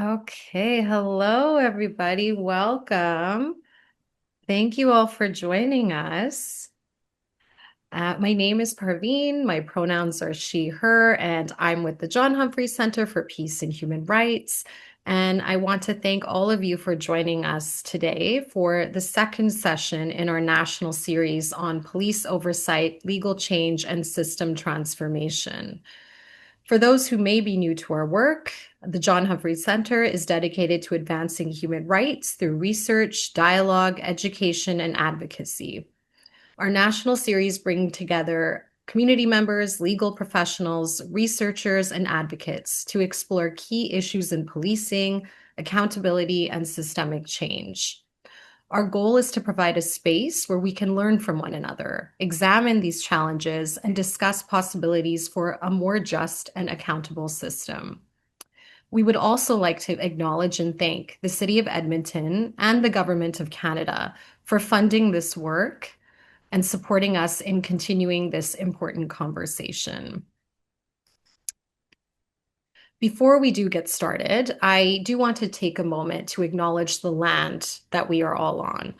Okay, hello everybody. Welcome. Thank you all for joining us. My name is Parveen. My pronouns are she, her, and I'm with the John Humphrey Center for Peace and Human Rights. And I want to thank all of you for joining us today for the second session in our national series on police oversight, legal change, and system transformation. For those who may be new to our work, the John Humphrey Center is dedicated to advancing human rights through research, dialogue, education, and advocacy. Our national series bring together community members, legal professionals, researchers, and advocates to explore key issues in policing, accountability, and systemic change. Our goal is to provide a space where we can learn from one another, examine these challenges, and discuss possibilities for a more just and accountable system. We would also like to acknowledge and thank the City of Edmonton and the Government of Canada for funding this work and supporting us in continuing this important conversation. Before we do get started, I do want to take a moment to acknowledge the land that we are all on.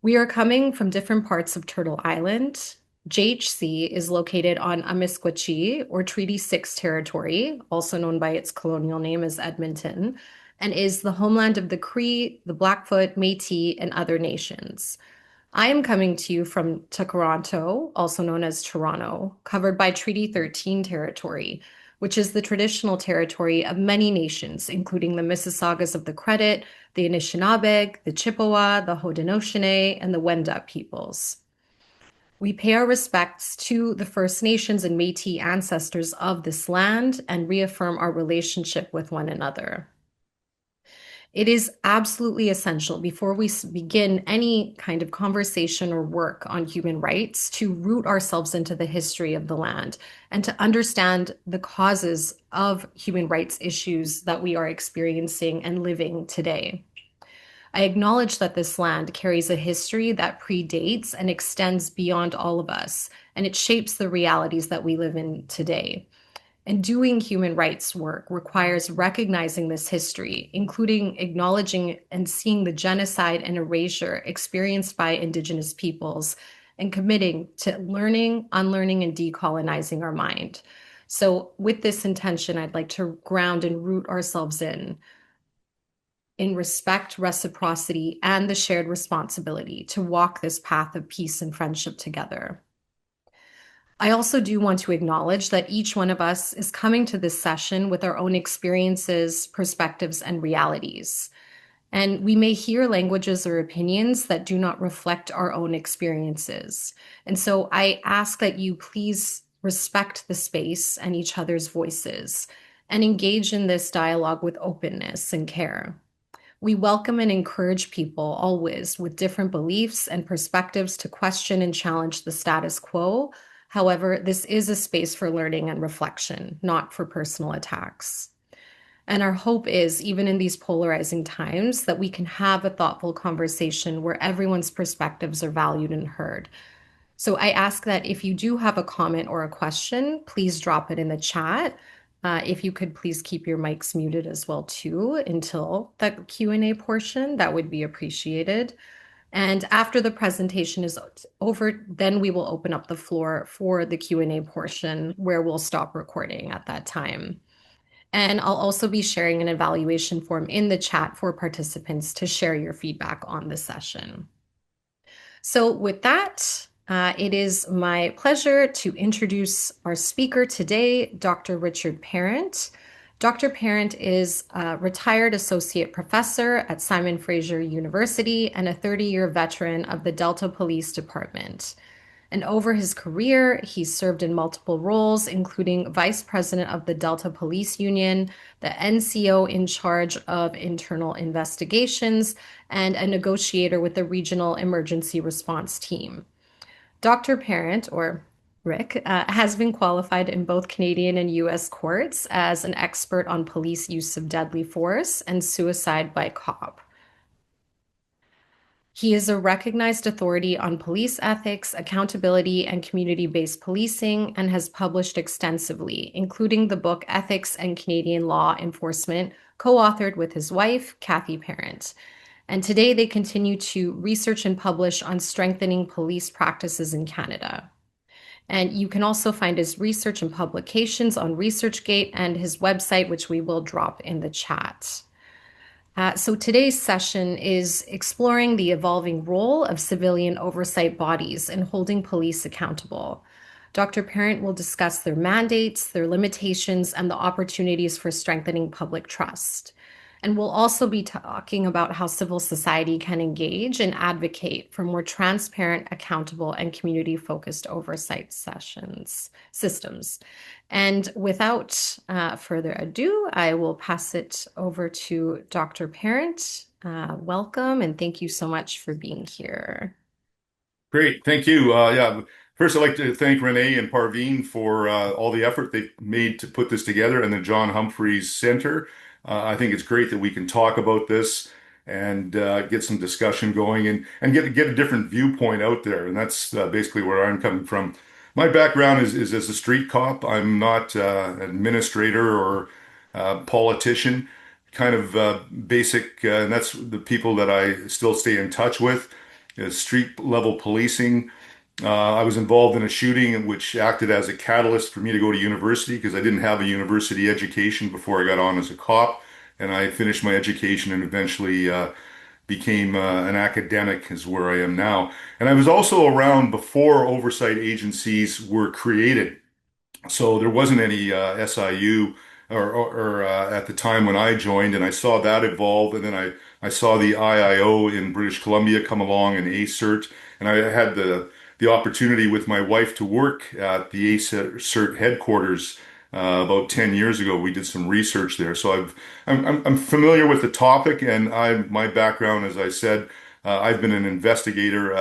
We are coming from different parts of Turtle Island. JHC is located on Amiskwaci, or Treaty 6 territory, also known by its colonial name as Edmonton, and is the homeland of the Cree, the Blackfoot, Métis, and other nations. I am coming to you from Toronto, also known as Toronto, covered by Treaty 13 territory, which is the traditional territory of many nations, including the Mississaugas of the Credit, the Anishinaabe, the Chippewa, the Haudenosaunee, and the Wendat peoples. We pay our respects to the First Nations and Métis ancestors of this land and reaffirm our relationship with one another. It is absolutely essential before we begin any kind of conversation or work on human rights to root ourselves into the history of the land and to understand the causes of human rights issues that we are experiencing and living today. I acknowledge that this land carries a history that predates and extends beyond all of us, and it shapes the realities that we live in today. And doing human rights work requires recognizing this history, including acknowledging and seeing the genocide and erasure experienced by Indigenous peoples, and committing to learning, unlearning, and decolonizing our mind. So, with this intention, I'd like to ground and root ourselves in respect, reciprocity, and the shared responsibility to walk this path of peace and friendship together. I also do want to acknowledge that each one of us is coming to this session with our own experiences, perspectives, and realities. And we may hear languages or opinions that do not reflect our own experiences. And so I ask that you please respect the space and each other's voices and engage in this dialogue with openness and care. We welcome and encourage people always with different beliefs and perspectives to question and challenge the status quo. However, this is a space for learning and reflection, not for personal attacks. And our hope is, even in these polarizing times, that we can have a thoughtful conversation where everyone's perspectives are valued and heard. So I ask that if you do have a comment or a question, please drop it in the chat. If you could please keep your mics muted as well too until the Q&A portion, that would be appreciated. And after the presentation is over, then we will open up the floor for the Q&A portion where we'll stop recording at that time. And I'll also be sharing an evaluation form in the chat for participants to share your feedback on the session. So with that, it is my pleasure to introduce our speaker today, Dr. Richard Parent. Dr. Parent is a retired associate professor at Simon Fraser University and a 30-year veteran of the Delta Police Department. And over his career, he's served in multiple roles, including vice president of the Delta Police Union, the NCO in charge of internal investigations, and a negotiator with the Regional Emergency Response Team. Dr. Parent, or Rick, has been qualified in both Canadian and US courts as an expert on police use of deadly force and suicide by cop. He is a recognized authority on police ethics, accountability, and community-based policing, and has published extensively, including the book Ethics and Canadian Law Enforcement, co-authored with his wife, Cathy Parent. And today they continue to research and publish on strengthening police practices in Canada. And you can also find his research and publications on ResearchGate and his website, which we will drop in the chat. So today's session is exploring the evolving role of civilian oversight bodies in holding police accountable. Dr. Parent will discuss their mandates, their limitations, and the opportunities for strengthening public trust. And we'll also be talking about how civil society can engage and advocate for more transparent, accountable, and community-focused oversight systems. And without further ado, I will pass it over to Dr. Parent. Welcome, and thank you so much for being here. Great, thank you. First I'd like to thank Renee and Parveen for all the effort they've made to put this together and the John Humphreys Center. I think it's great that we can talk about this and get some discussion going and get a different viewpoint out there. And that's basically where I'm coming from. My background is as a street cop. I'm not an administrator or politician, kind of basic, and that's the people that I still stay in touch with, is street level policing. I was involved in a shooting which acted as a catalyst for me to go to university because I didn't have a university education before I got on as a cop. And I finished my education and eventually became an academic, is where I am now. And I was also around before oversight agencies were created. So there wasn't any SIU at the time when I joined, and I saw that evolve, and then I saw the IIO in British Columbia come along and ACERT, and I had the opportunity with my wife to work at the ACERT headquarters about 10 years ago. We did some research there, so I'm familiar with the topic, and my background, as I said, I've been an investigator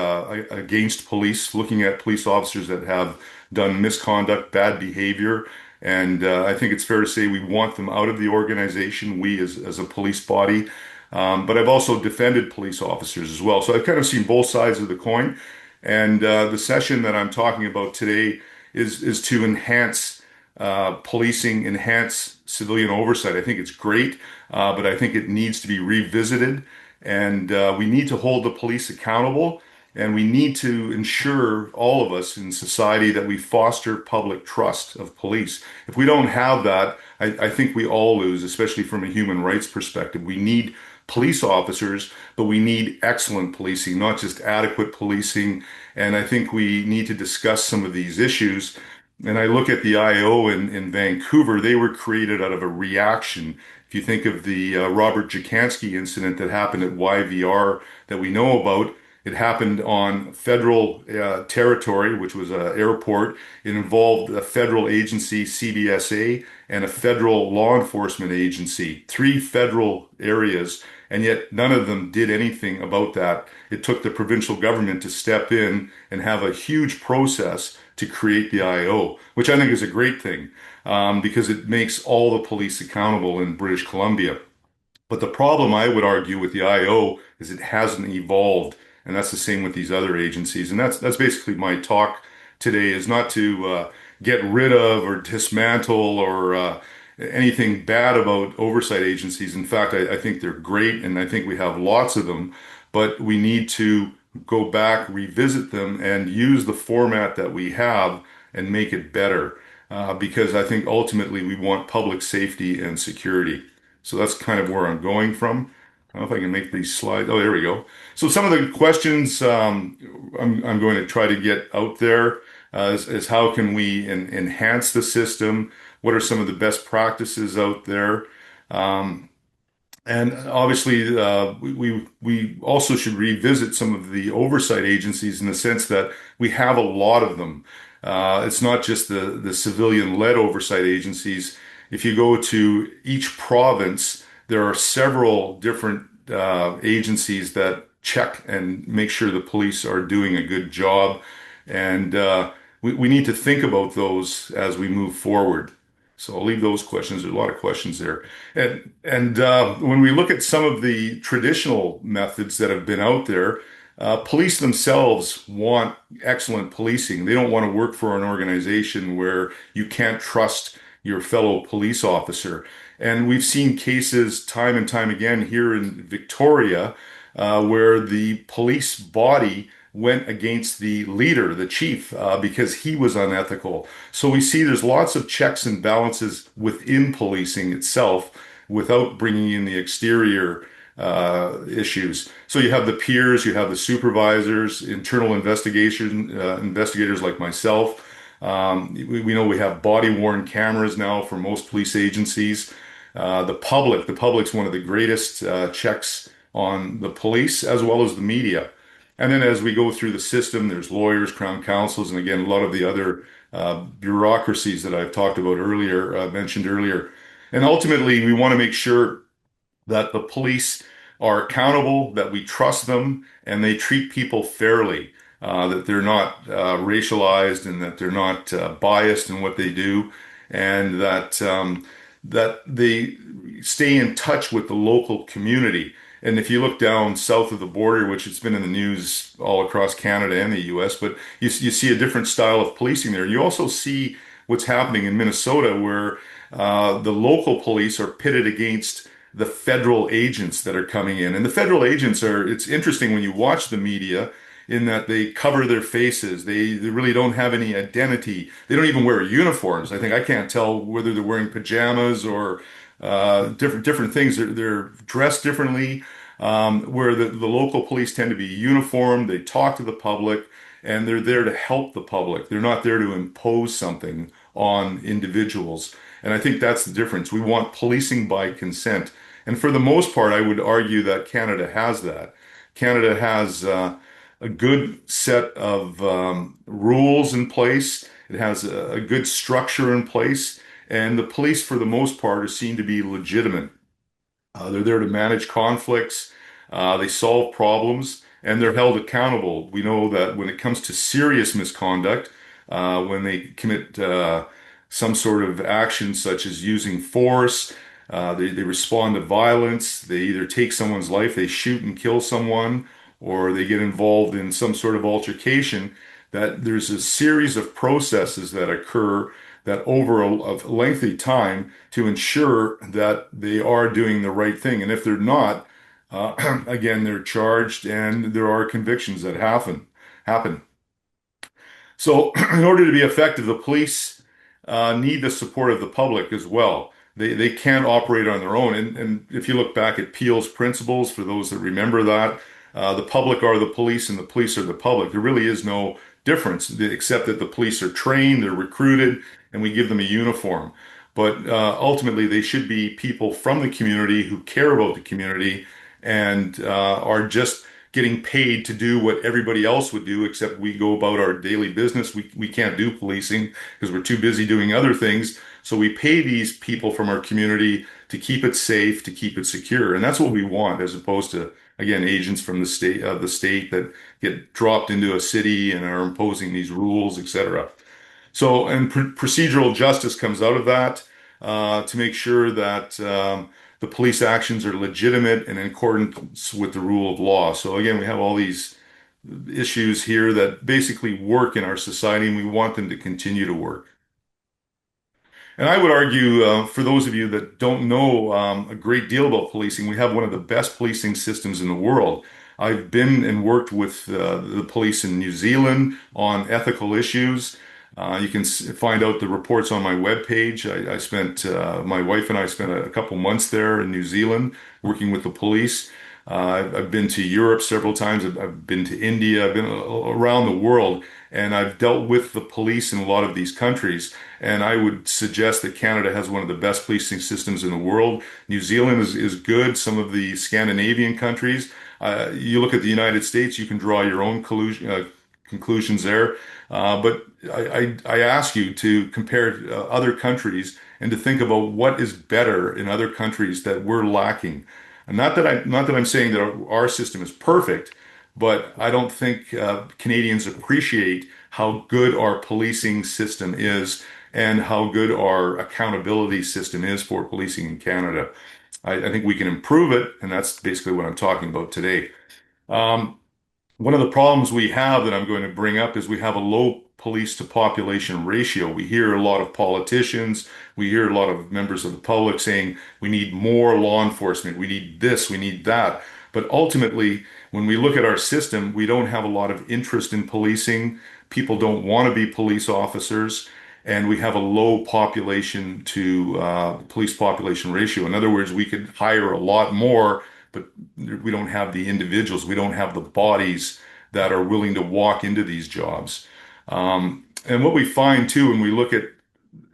against police, looking at police officers that have done misconduct, bad behavior, and I think it's fair to say we want them out of the organization, we as a police body. But I've also defended police officers as well. So I've kind of seen both sides of the coin. And the session that I'm talking about today is to enhance policing, enhance civilian oversight. I think it's great, but I think it needs to be revisited. And we need to hold the police accountable. And we need to ensure, all of us in society, that we foster public trust of police. If we don't have that, I think we all lose, especially from a human rights perspective. We need police officers, but we need excellent policing, not just adequate policing. And I think we need to discuss some of these issues. And I look at the IO in Vancouver, they were created out of a reaction. If you think of the Robert Jacansky incident that happened at YVR that we know about, it happened on federal territory, which was an airport. It involved a federal agency, CBSA, and a federal law enforcement agency, three federal areas, and yet none of them did anything about that. It took the provincial government to step in and have a huge process to create the IO, which I think is a great thing because it makes all the police accountable in British Columbia. But the problem, I would argue, with the IO is it hasn't evolved, and that's the same with these other agencies. And that's basically my talk today, is not to get rid of or dismantle or anything bad about oversight agencies. In fact, I think they're great, and I think we have lots of them, but we need to go back, revisit them, and use the format that we have and make it better. Because I think ultimately we want public safety and security. So that's kind of where I'm going from. I don't know if I can make these slides. Oh, there we go. So some of the questions I'm going to try to get out there is how can we enhance the system? What are some of the best practices out there? And obviously, we also should revisit some of the oversight agencies in the sense that we have a lot of them. It's not just the civilian-led oversight agencies. If you go to each province, there are several different agencies that check and make sure the police are doing a good job. And we need to think about those as we move forward. So I'll leave those questions. There's a lot of questions there. And when we look at some of the traditional methods that have been out there, Police themselves want excellent policing. They don't want to work for an organization where you can't trust your fellow police officer. And we've seen cases time and time again here in Victoria, where the police body went against the leader, the chief, because he was unethical. So we see there's lots of checks and balances within policing itself without bringing in the exterior issues. So you have the peers, you have the supervisors, internal investigators like myself. We know we have body-worn cameras now for most police agencies. The public's one of the greatest checks on the police as well as the media. And then as we go through the system, there's lawyers, crown counsels, and again, a lot of the other bureaucracies that I've talked about earlier, mentioned earlier. And ultimately, we want to make sure that the police are accountable, that we trust them, and they treat people fairly, that they're not racialized and that they're not biased in what they do, and that they stay in touch with the local community. And if you look down south of the border, which has been in the news all across Canada and the US, but you see a different style of policing there. You also see what's happening in Minnesota, where the local police are pitted against the federal agents that are coming in. And the federal agents are, it's interesting when you watch the media in that they cover their faces. They really don't have any identity. They don't even wear uniforms. I can't tell whether they're wearing pajamas or different things. They're dressed differently, where the local police tend to be uniformed. They talk to the public and they're there to help the public. They're not there to impose something on individuals. And I think that's the difference. We want policing by consent. And for the most part, I would argue that Canada has that. Canada has a good set of rules in place. It has a good structure in place. And the police, for the most part, are seen to be legitimate. They're there to manage conflicts, they solve problems, and they're held accountable. We know that when it comes to serious misconduct, when they commit some sort of action such as using force, they respond to violence, they either take someone's life, they shoot and kill someone, or they get involved in some sort of altercation, that there's a series of processes that occur that over a lengthy time to ensure that they are doing the right thing. And if they're not, again, they're charged and there are convictions that happen. So in order to be effective, the police need the support of the public as well. They can't operate on their own. And if you look back at Peel's principles, for those that remember that, the public are the police and the police are the public. There really is no difference, except that the police are trained, they're recruited, and we give them a uniform. But ultimately, they should be people from the community who care about the community and are just getting paid to do what everybody else would do, except we go about our daily business. We can't do policing because we're too busy doing other things. So we pay these people from our community to keep it safe, to keep it secure. And that's what we want, as opposed to, again, agents from the state that get dropped into a city and are imposing these rules, etc. So, and procedural justice comes out of that to make sure that the police actions are legitimate and in accordance with the rule of law. So again, we have all these issues here that basically work in our society, and we want them to continue to work. And I would argue, for those of you that don't know a great deal about policing, we have one of the best policing systems in the world. I've been and worked with the police in New Zealand on ethical issues. You can find out the reports on my webpage. My wife and I spent a couple months there in New Zealand working with the police. I've been to Europe several times. I've been to India. I've been around the world, and I've dealt with the police in a lot of these countries. And I would suggest that Canada has one of the best policing systems in the world. New Zealand is good. Some of the Scandinavian countries. You look at the United States, you can draw your own conclusions there. But I ask you to compare other countries and to think about what is better in other countries that we're lacking. And not that I'm saying that our system is perfect, but I don't think Canadians appreciate how good our policing system is and how good our accountability system is for policing in Canada. I think we can improve it, and that's basically what I'm talking about today. Um, One of the problems we have that I'm going to bring up is we have a low police to population ratio. We hear a lot of politicians, we hear a lot of members of the public saying we need more law enforcement, we need this, we need that. But ultimately, when we look at our system, we don't have a lot of interest in policing. People don't want to be police officers, and we have a low population to police population ratio. In other words, we could hire a lot more, but we don't have the individuals, we don't have the bodies that are willing to walk into these jobs. And what we find too, when we look at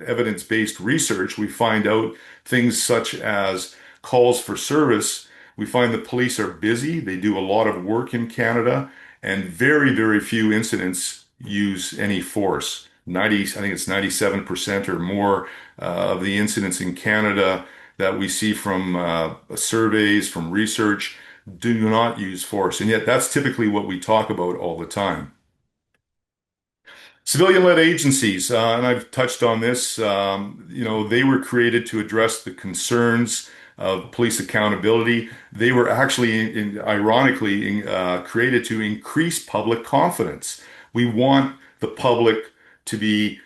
evidence-based research, we find out things such as calls for service. We find the police are busy. They do a lot of work in Canada, and very, very few incidents use any force. 90, I think it's 97% or more of the incidents in Canada that we see from surveys, from research, do not use force. And yet that's typically what we talk about all the time. Civilian-led agencies, and I've touched on this, they were created to address the concerns of police accountability. They were actually, ironically, created to increase public confidence. We want the public to be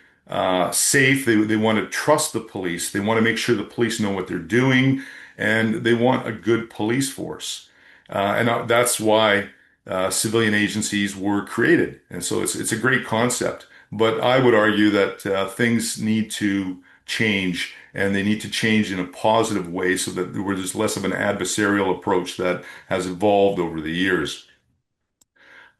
safe. They want to trust the police. They want to make sure the police know what they're doing, and they want a good police force. And that's why civilian agencies were created. And so it's a great concept. But I would argue that things need to change, and they need to change in a positive way so that there's less of an adversarial approach that has evolved over the years.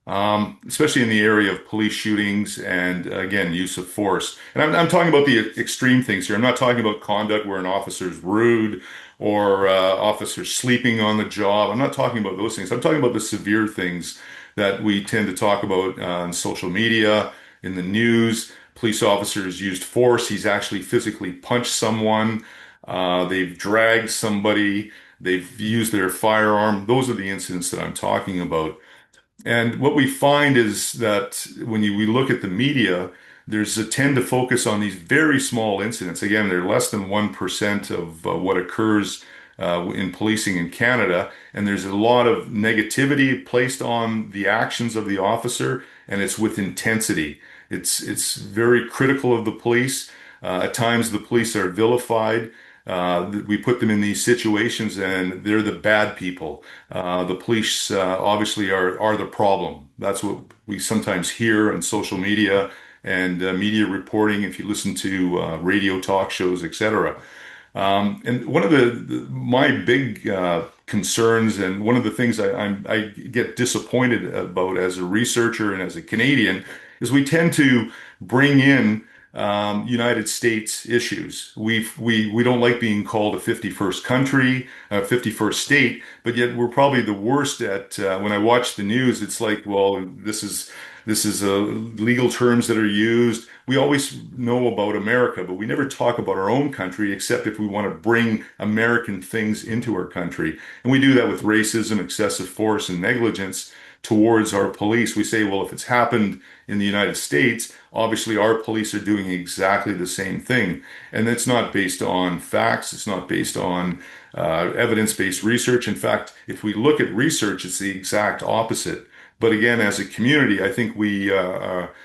Especially in the area of police shootings and again, use of force. And I'm talking about the extreme things here. I'm not talking about conduct where an officer is rude or officer sleeping on the job. I'm not talking about those things. I'm talking about the severe things that we tend to talk about on social media, in the news. Police officers used force. He's actually physically punched someone. They've dragged somebody. They've used their firearm. Those are the incidents that I'm talking about. And what we find is that we look at the media, there's a tend to focus on these very small incidents. Again, they're less than 1% of what occurs in policing in Canada. And there's a lot of negativity placed on the actions of the officer, and it's with intensity. It's very critical of the police. At times, the police are vilified. We put them in these situations, and they're the bad people. The police obviously are the problem. That's what we sometimes hear on social media and media reporting. If you listen to radio talk shows, etc. And one of my big concerns, and one of the things I get disappointed about as a researcher and as a Canadian, is we tend to bring in United States issues. We don't like being called a 51st country, a 51st state, but yet we're probably the worst at when I watch the news, it's like, well, this is legal terms that are used. We always know about America, but we never talk about our own country except if we want to bring American things into our country. And we do that with racism, excessive force, and negligence towards our police. We say, well, if it's happened in the United States, obviously our police are doing exactly the same thing. And it's not based on facts. It's not based on evidence-based research. In fact, if we look at research, it's the exact opposite. But again, as a community, I think we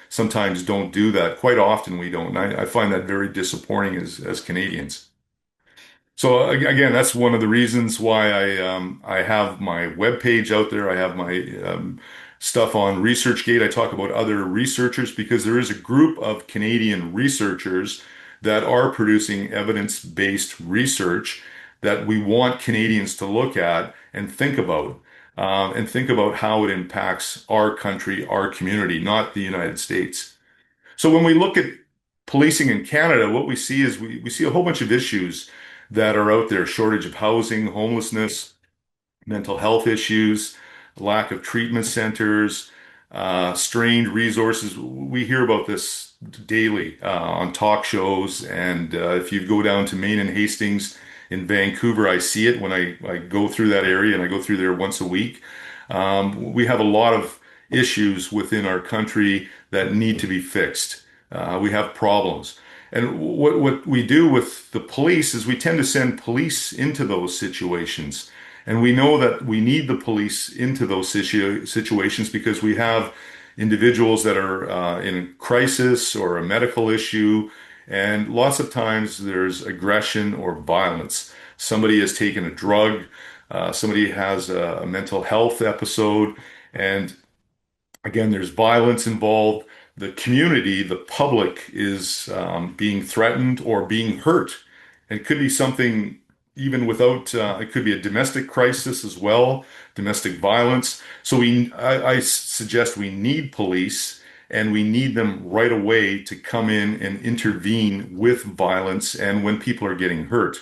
sometimes don't do that. Quite often we don't. And I find that very disappointing as Canadians. So again, that's one of the reasons why I have my webpage out there. I have my stuff on ResearchGate. I talk about other researchers because there is a group of Canadian researchers that are producing evidence-based research that we want Canadians to look at and think about how it impacts our country, our community, not the United States. So when we look at policing in Canada, what we see is we see a whole bunch of issues that are out there: shortage of housing, homelessness, mental health issues, lack of treatment centers, strained resources. We hear about this daily on talk shows. And if you go down to Maine and Hastings in Vancouver, I see it when I go through that area, and I go through there once a week. We have a lot of issues within our country that need to be fixed. We have problems. And what we do with the police is we tend to send police into those situations. And we know that we need the police into those situations because we have individuals that are in crisis or a medical issue, and lots of times there's aggression or violence. Somebody has taken a drug, somebody has a mental health episode, and again, there's violence involved. The community, the public, is being threatened or being hurt. It could be something even without, it could be a domestic crisis as well, domestic violence. So I suggest we need police and we need them right away to come in and intervene with violence and when people are getting hurt.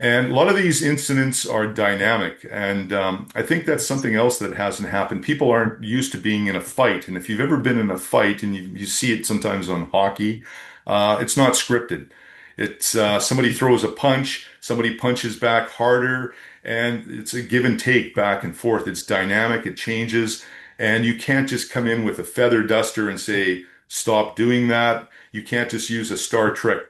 And a lot of these incidents are dynamic. And I think that's something else that hasn't happened. People aren't used to being in a fight. And if you've ever been in a fight, and you see it sometimes on hockey, it's not scripted. It's somebody throws a punch, somebody punches back harder, and it's a give and take back and forth. It's dynamic, it changes. And you can't just come in with a feather duster and say, stop doing that. You can't just use a Star Trek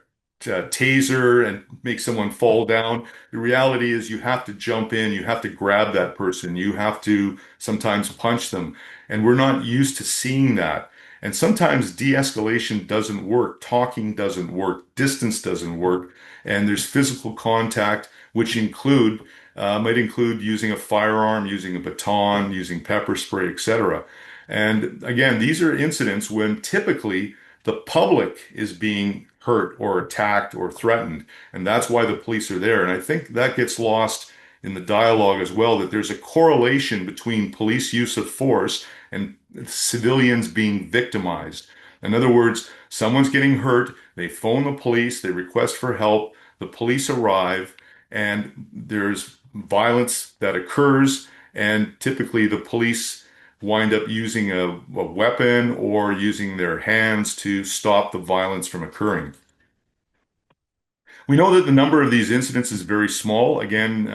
taser and make someone fall down. The reality is you have to jump in, you have to grab that person, you have to sometimes punch them. And we're not used to seeing that. And sometimes de-escalation doesn't work, talking doesn't work, distance doesn't work, and there's physical contact, which might include using a firearm, using a baton, using pepper spray, etc. And again, these are incidents when typically the public is being hurt or attacked or threatened. And that's why the police are there. And I think that gets lost in the dialogue as well, that there's a correlation between police use of force and civilians being victimized. In other words, someone's getting hurt, they phone the police, they request for help, the police arrive, and there's violence that occurs, and typically the police wind up using a weapon or using their hands to stop the violence from occurring. We know that the number of these incidents is very small. Again,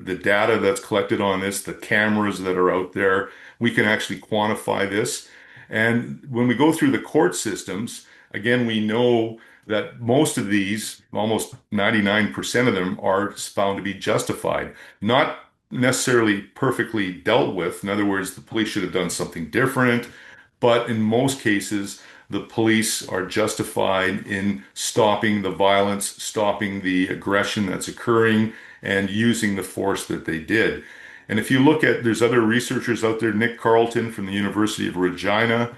the data that's collected on this, the cameras that are out there, we can actually quantify this. And when we go through the court systems, again, we know that most of these, almost 99% of them, are found to be justified. Not necessarily perfectly dealt with. In other words, the police should have done something different. But in most cases, the police are justified in stopping the violence, stopping the aggression that's occurring, and using the force that they did. And if you look at, there's other researchers out there, Nick Carleton from the University of Regina.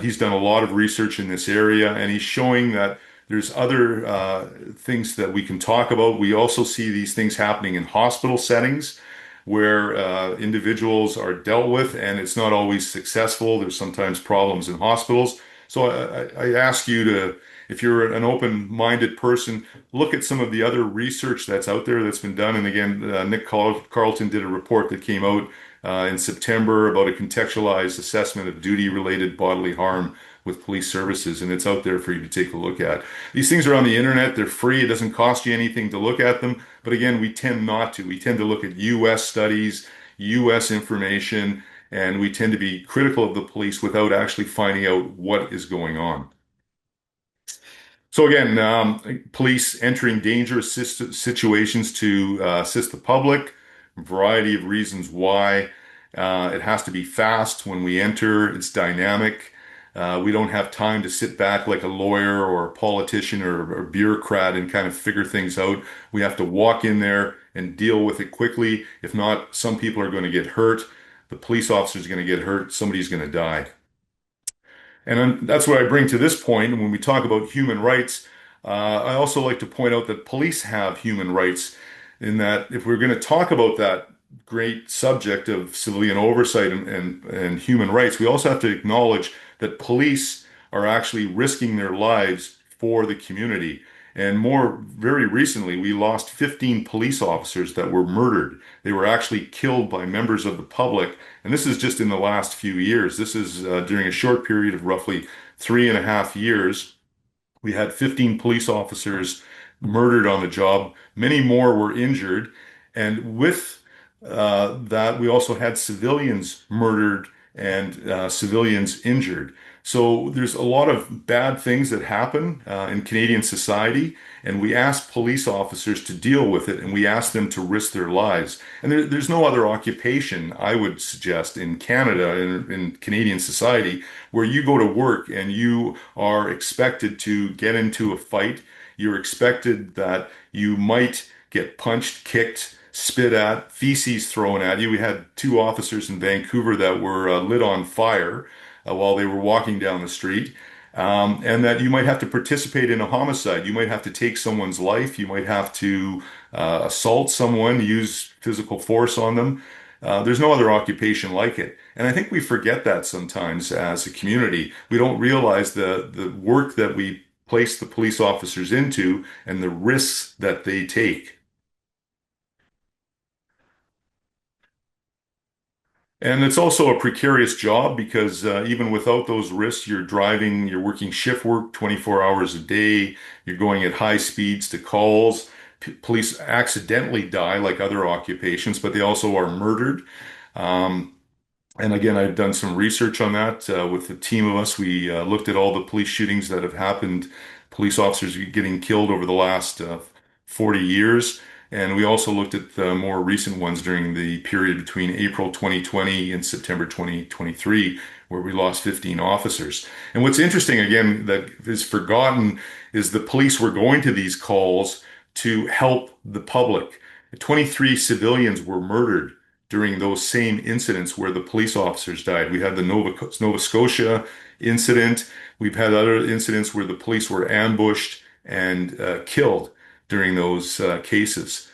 He's done a lot of research in this area, and he's showing that there's other things that we can talk about. We also see these things happening in hospital settings where individuals are dealt with, and it's not always successful. There's sometimes problems in hospitals. So I ask you to, if you're an open-minded person, look at some of the other research that's out there that's been done. And again, Nick Carleton did a report that came out in September about a contextualized assessment of duty-related bodily harm with police services, and it's out there for you to take a look at. These things are on the internet, they're free, it doesn't cost you anything to look at them, but again, we tend not to. We tend to look at US studies, US information, and we tend to be critical of the police without actually finding out what is going on. So again, police entering dangerous situations to assist the public, a variety of reasons why. It has to be fast when we enter. It's dynamic. We don't have time to sit back like a lawyer or a politician or bureaucrat and kind of figure things out. We have to walk in there and deal with it quickly. If not, some people are going to get hurt. The police officer is going to get hurt. Somebody's going to die. And that's what I bring to this point. And when we talk about human rights, I also like to point out that police have human rights in that if we're going to talk about that great subject of civilian oversight and human rights, we also have to acknowledge that police are actually risking their lives for the community. And very recently, we lost 15 police officers that were murdered. They were actually killed by members of the public. And this is just in the last few years. This is during a short period of roughly 3.5 years. We had 15 police officers murdered on the job. Many more were injured. And with that, we also had civilians murdered and civilians injured. So there's a lot of bad things that happen in Canadian society, and we ask police officers to deal with it, and we ask them to risk their lives. And there's no other occupation, I would suggest, in Canada, in Canadian society, where you go to work and you are expected to get into a fight. You're expected that you might get punched, kicked, spit at, feces thrown at you. We had two officers in Vancouver that were lit on fire while they were walking down the street. And that you might have to participate in a homicide. You might have to take someone's life. You might have to assault someone, use physical force on them. There's no other occupation like it. And I think we forget that sometimes as a community. We don't realize the work that we place the police officers into and the risks that they take. And it's also a precarious job because even without those risks, you're driving, you're working shift work 24 hours a day, you're going at high speeds to calls. Police accidentally die like other occupations, but they also are murdered. Um, and again, I've done some research on that with a team of us. We looked at all the police shootings that have happened, police officers getting killed over the last 40 years. And we also looked at the more recent ones during the period between April 2020 and September 2023, where we lost 15 officers. And what's interesting, again, that is forgotten is the police were going to these calls to help the public. 23 civilians were murdered during those same incidents where the police officers died. We had the Nova Scotia incident. We've had other incidents where the police were ambushed and killed during those cases.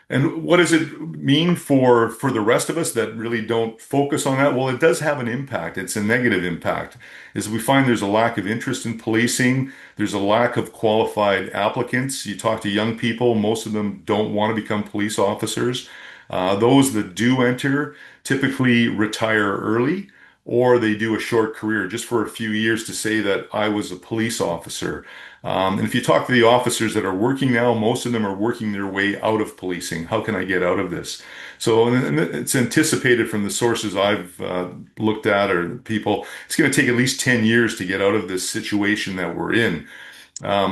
And what does it mean for the rest of us that really don't focus on that? Well, it does have an impact. It's a negative impact. Is we find there's a lack of interest in policing. There's a lack of qualified applicants. You talk to young people, most of them don't want to become police officers. Those that do enter typically retire early, or they do a short career just for a few years to say that I was a police officer. And if you talk to the officers that are working now, most of them are working their way out of policing. How can I get out of this? So, and it's anticipated from the sources I've looked at or people, it's going to take at least 10 years to get out of this situation that we're in.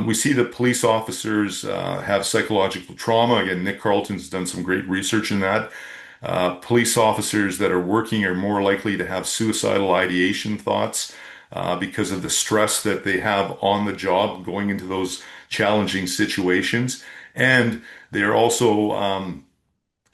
We see that police officers have psychological trauma. Again, Nick Carlton's done some great research in that. Police officers that are working are more likely to have suicidal ideation thoughts because of the stress that they have on the job going into those challenging situations. And they're also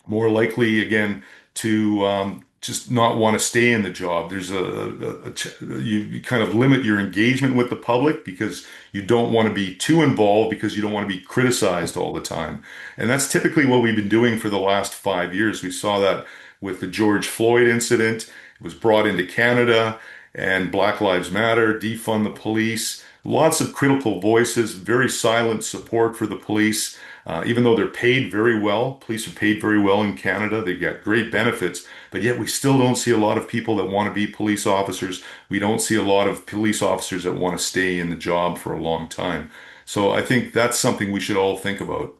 more likely, again, to just not want to stay in the job. There's you kind of limit your engagement with the public because you don't want to be too involved because you don't want to be criticized all the time. And that's typically what we've been doing for the last 5 years. We saw that with the George Floyd incident. It was brought into Canada and Black Lives Matter, defund the police. Lots of critical voices, very silent support for the police. Even though they're paid very well, police are paid very well in Canada. They get great benefits, but yet we still don't see a lot of people that want to be police officers. We don't see a lot of police officers that want to stay in the job for a long time. So I think that's something we should all think about.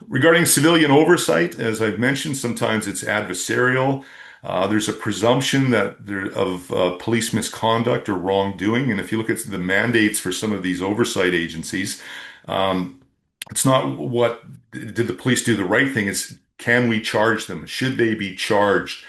Regarding civilian oversight, as I've mentioned, sometimes it's adversarial. There's a presumption that of police misconduct or wrongdoing. And if you look at the mandates for some of these oversight agencies, um, it's not what did the police do the right thing? It's can we charge them? Should they be charged?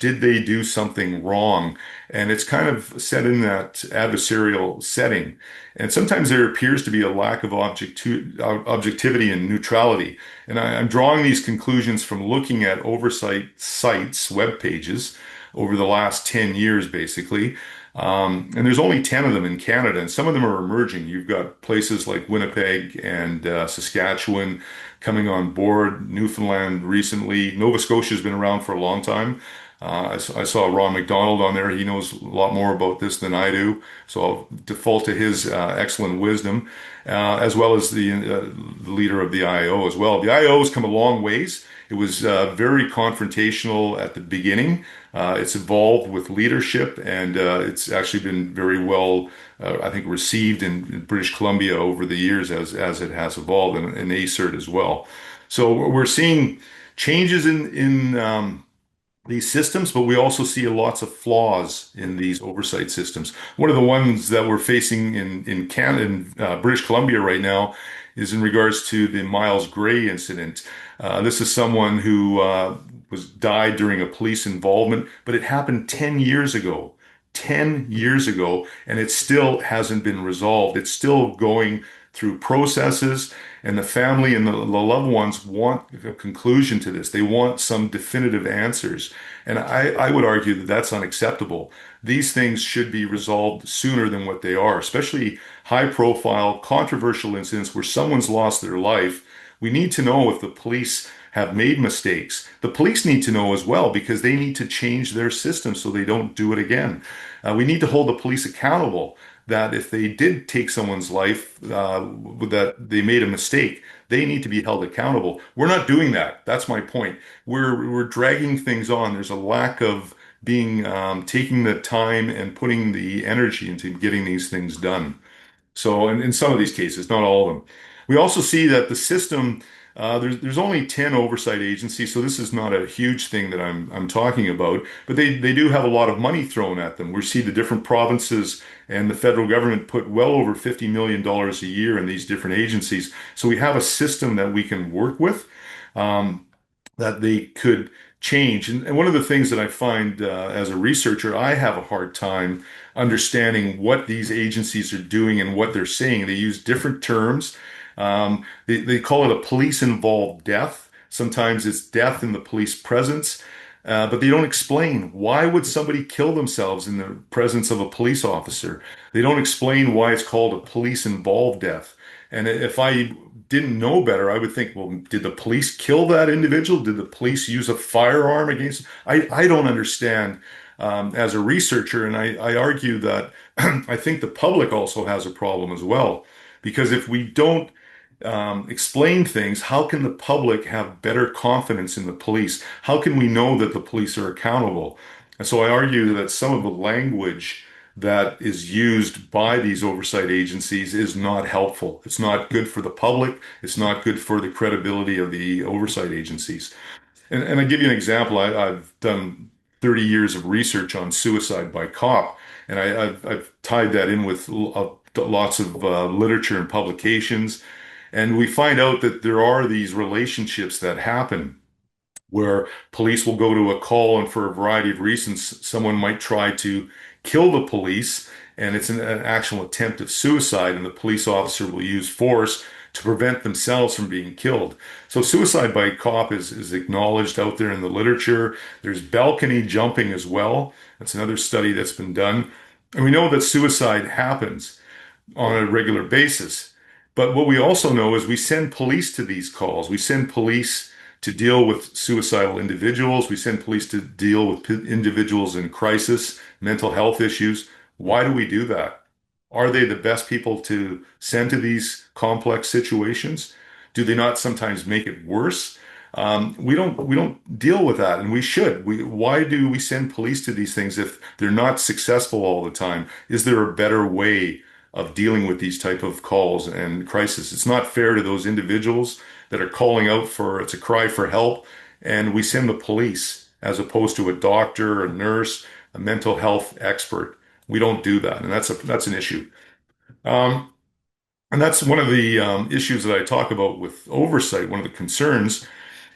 Did they do something wrong? And it's kind of set in that adversarial setting. And sometimes there appears to be a lack of objectivity and neutrality. And I'm drawing these conclusions from looking at oversight sites, web pages, over the last 10 years, basically. And there's only 10 of them in Canada, and some of them are emerging. You've got places like Winnipeg and Saskatchewan coming on board, Newfoundland recently. Nova Scotia has been around for a long time. I saw Ron McDonald on there. He knows a lot more about this than I do, so I'll default to his excellent wisdom, as well as the leader of the IO as well. The IO has come a long ways. It was very confrontational at the beginning. It's evolved with leadership, and it's actually been very well, I think, received in British Columbia over the years as it has evolved, and ACERT as well. So we're seeing changes in these systems, but we also see lots of flaws in these oversight systems. One of the ones that we're facing in Canada, in British Columbia right now, is in regards to the Miles Gray incident. This is someone who was died during a police involvement, but it happened 10 years ago. 10 years ago, and it still hasn't been resolved. It's still going through processes, and the family and the loved ones want a conclusion to this. They want some definitive answers. And I would argue that that's unacceptable. These things should be resolved sooner than what they are, especially high profile, controversial incidents where someone's lost their life. We need to know if the police have made mistakes. The police need to know as well because they need to change their system so they don't do it again. We need to hold the police accountable that if they did take someone's life, that they made a mistake, they need to be held accountable. We're not doing that. That's my point. We're dragging things on. There's a lack of being taking the time and putting the energy into getting these things done. So in some of these cases, not all of them. We also see that the system, there's only 10 oversight agencies, so this is not a huge thing that I'm talking about, but they do have a lot of money thrown at them. We see the different provinces and the federal government put well over $50 million a year in these different agencies. So we have a system that we can work with. That they could change. And one of the things that I find as a researcher, I have a hard time understanding what these agencies are doing and what they're saying. They use different terms. They call it a police involved death. Sometimes it's death in the police presence. But they don't explain why would somebody kill themselves in the presence of a police officer. They don't explain why it's called a police involved death. And if I didn't know better, I would think, well, did the police kill that individual? Did the police use a firearm against? I don't understand as a researcher, and I argue that I think the public also has a problem as well, because if we don't explain things, how can the public have better confidence in the police? How can we know that the police are accountable? And so I argue that some of the language that is used by these oversight agencies is not helpful. It's not good for the public. It's not good for the credibility of the oversight agencies. And I give you an example. I've done 30 years of research on suicide by cop, and I've tied that in with lots of literature and publications. And we find out that there are these relationships that happen where police will go to a call, and for a variety of reasons, someone might try to kill the police, and it's an actual attempt of suicide, and the police officer will use force to prevent themselves from being killed. So suicide by cop is acknowledged out there in the literature. There's balcony jumping as well. That's another study that's been done. And we know that suicide happens on a regular basis. But what we also know is we send police to these calls. We send police to deal with suicidal individuals. We send police to deal with individuals in crisis, mental health issues. Why do we do that? Are they the best people to send to these complex situations? Do they not sometimes make it worse? We don't deal with that, and we should. Why do we send police to these things if they're not successful all the time? Is there a better way of dealing with these type of calls and crisis? It's not fair to those individuals that are calling out for, it's a cry for help, and we send the police as opposed to a doctor, a nurse, a mental health expert. We don't do that, and that's an issue. Um, and that's one of the issues that I talk about with oversight. One of the concerns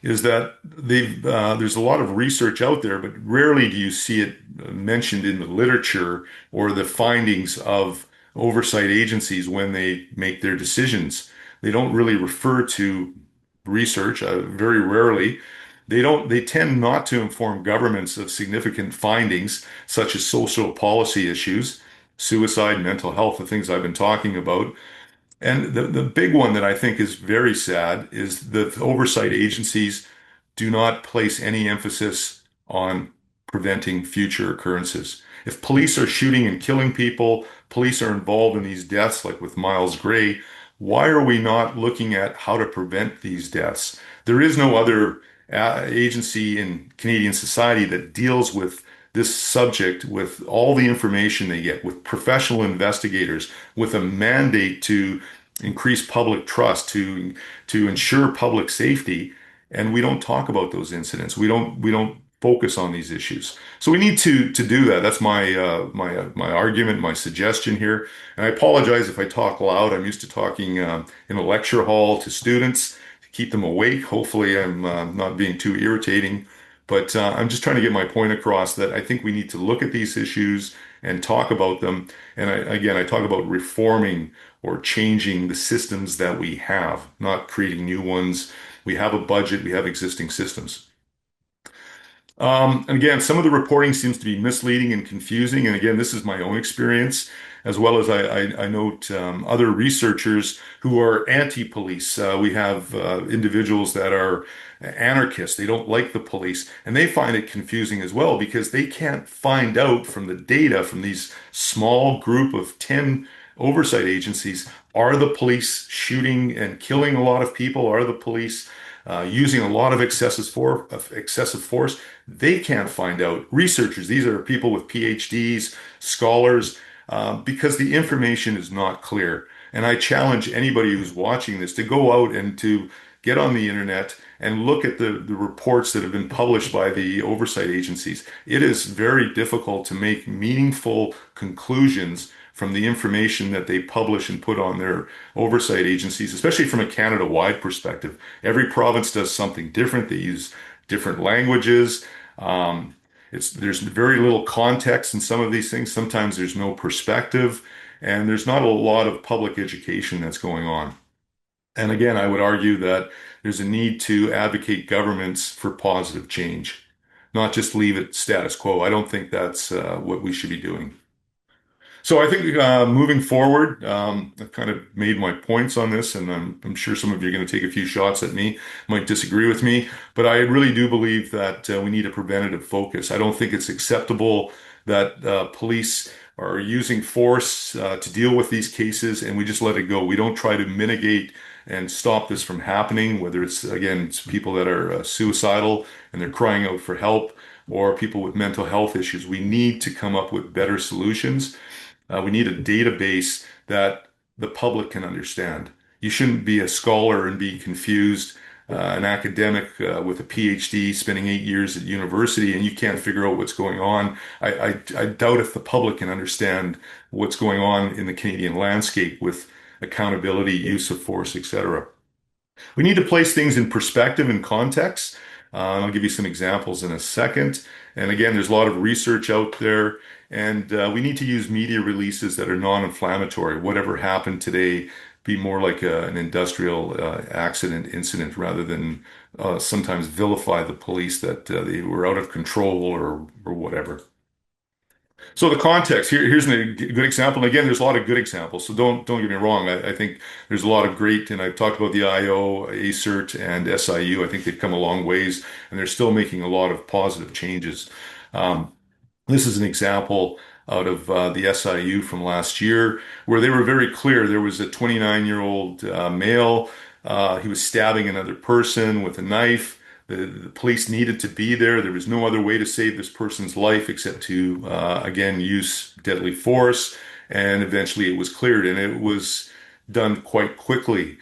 is that there's a lot of research out there, but rarely do you see it mentioned in the literature or the findings of oversight agencies when they make their decisions. They don't really refer to research, very rarely. They tend not to inform governments of significant findings such as social policy issues, suicide, mental health, the things I've been talking about. And the big one that I think is very sad is that oversight agencies do not place any emphasis on preventing future occurrences. If police are shooting and killing people, police are involved in these deaths, like with Miles Gray, why are we not looking at how to prevent these deaths? There is no other agency in Canadian society that deals with this subject with all the information they get, with professional investigators, with a mandate to increase public trust, to ensure public safety, and we don't talk about those incidents. We don't focus on these issues. So we need to do that. That's my argument, my suggestion here. And I apologize if I talk loud. I'm used to talking in a lecture hall to students to keep them awake. Hopefully, I'm not being too irritating. But I'm just trying to get my point across that I think we need to look at these issues and talk about them. And again, I talk about reforming or changing the systems that we have, not creating new ones. We have a budget, we have existing systems. And again, some of the reporting seems to be misleading and confusing. And again, this is my own experience, as well as I note other researchers who are anti-police. We have individuals that are anarchists. They don't like the police, and they find it confusing as well because they can't find out from the data from these small group of 10 oversight agencies, are the police shooting and killing a lot of people? Are the police using a lot of excessive force? They can't find out. Researchers, these are people with PhDs, scholars, because the information is not clear. And I challenge anybody who's watching this to go out and to get on the internet and look at the reports that have been published by the oversight agencies. It is very difficult to make meaningful conclusions from the information that they publish and put on their oversight agencies, especially from a Canada-wide perspective. Every province does something different. They use different languages. There's very little context in some of these things. Sometimes there's no perspective, and there's not a lot of public education that's going on. And again, I would argue that there's a need to advocate governments for positive change, not just leave it status quo. I don't think that's what we should be doing. So I think moving forward, I've kind of made my points on this, and I'm sure some of you are going to take a few shots at me, might disagree with me, but I really do believe that we need a preventative focus. I don't think it's acceptable that police are using force to deal with these cases, and we just let it go. We don't try to mitigate and stop this from happening, whether it's, again, it's people that are suicidal and they're crying out for help, or people with mental health issues. We need to come up with better solutions. We need a database that the public can understand. You shouldn't be a scholar and be confused, an academic with a PhD spending 8 years at university, and you can't figure out what's going on. I doubt if the public can understand what's going on in the Canadian landscape with accountability, use of force, etc. We need to place things in perspective and context. I'll give you some examples in a second. And again, there's a lot of research out there, and we need to use media releases that are non-inflammatory. Whatever happened today, be more like an industrial accident incident rather than sometimes vilify the police that they were out of control or whatever. So the context here's a good example. And again, there's a lot of good examples. So don't get me wrong. I think there's a lot of great, and I've talked about the IO, ACERT, and SIU. I think they've come a long ways, and they're still making a lot of positive changes. Um, this is an example out of the SIU from last year, where they were very clear. There was a 29-year-old male. He was stabbing another person with a knife. The police needed to be there. There was no other way to save this person's life except to, again, use deadly force. And eventually it was cleared, and it was done quite quickly.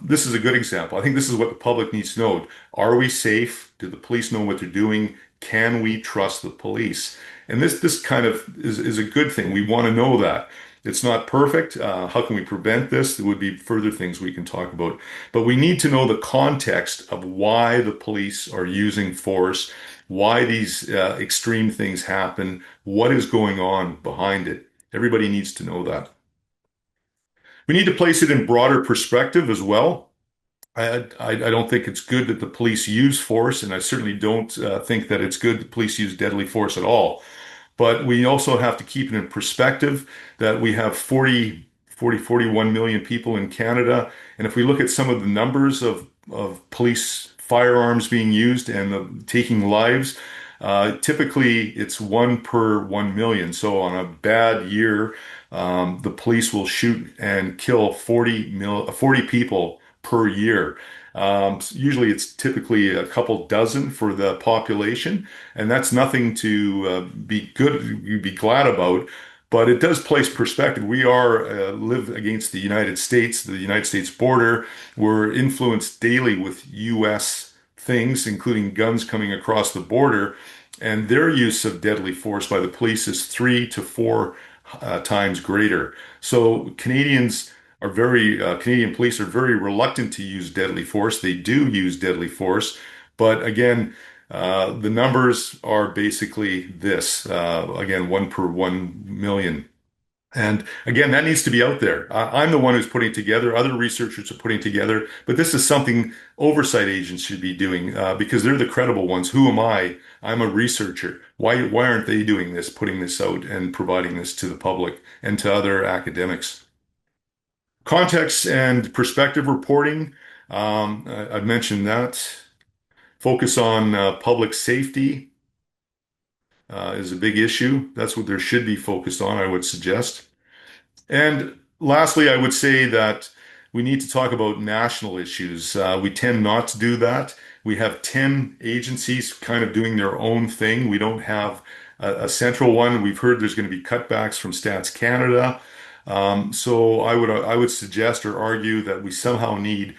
This is a good example. I think this is what the public needs to know. Are we safe? Do the police know what they're doing? Can we trust the police? And this kind of is a good thing. We want to know that. It's not perfect. How can we prevent this? There would be further things we can talk about. But we need to know the context of why the police are using force, why these extreme things happen, what is going on behind it. Everybody needs to know that. We need to place it in broader perspective as well. I don't think it's good that the police use force, and I certainly don't think that it's good that police use deadly force at all. But we also have to keep it in perspective that we have 41 million people in Canada. And if we look at some of the numbers of police firearms being used and taking lives, typically it's one per 1 million. So on a bad year, the police will shoot and kill 40 people per year. Usually it's typically a couple dozen for the population, and that's nothing to be glad about. But it does place perspective. We are live against the United States border. We're influenced daily with U.S. things, including guns coming across the border, and their use of deadly force by the police is 3 to 4 times greater. So Canadian police are very reluctant to use deadly force. They do use deadly force, but again, the numbers are basically this, again, 1 per 1 million. And again, that needs to be out there. I'm the one who's putting it together. Other researchers are putting it together, but this is something oversight agents should be doing because they're the credible ones. Who am I? I'm a researcher. Why aren't they doing this, putting this out and providing this to the public and to other academics? Context and perspective reporting. I've mentioned that. Focus on public safety is a big issue. That's what there should be focused on, I would suggest. And lastly, I would say that we need to talk about national issues. We tend not to do that. We have 10 agencies kind of doing their own thing. We don't have a central one. We've heard there's going to be cutbacks from Stats Canada. So I would suggest or argue that we somehow need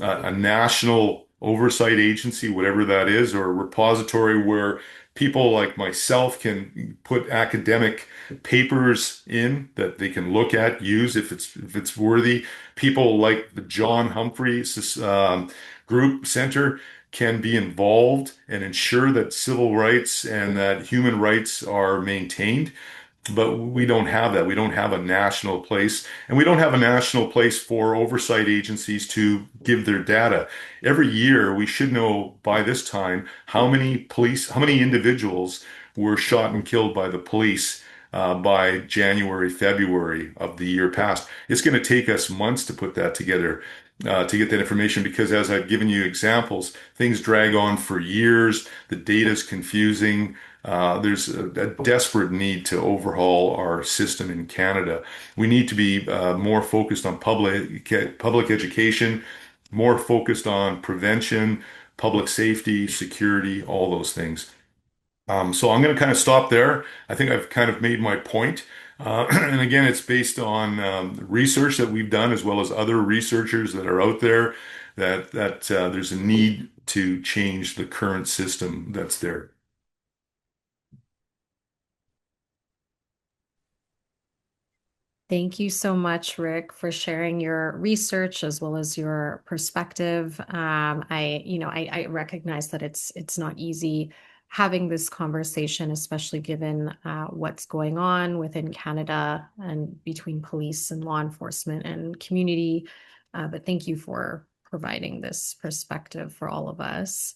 a national oversight agency, whatever that is, or a repository where people like myself can put academic papers in that they can look at, use if it's worthy. People like the John Humphrey Group Center can be involved and ensure that civil rights and that human rights are maintained. But we don't have that. We don't have a national place, and we don't have a national place for oversight agencies to give their data. Every year, we should know by this time how many individuals were shot and killed by the police by January, February of the year past. It's going to take us months to put that together, to get that information, because as I've given you examples, things drag on for years. The data is confusing. There's a desperate need to overhaul our system in Canada. We need to be more focused on public education, more focused on prevention, public safety, security, all those things. So I'm going to kind of stop there. I think I've kind of made my point. And again, it's based on research that we've done, as well as other researchers that are out there, that there's a need to change the current system that's there. Thank you so much, Rick, for sharing your research as well as your perspective. I recognize that it's not easy having this conversation, especially given what's going on within Canada and between police and law enforcement and community. But thank you for providing this perspective for all of us.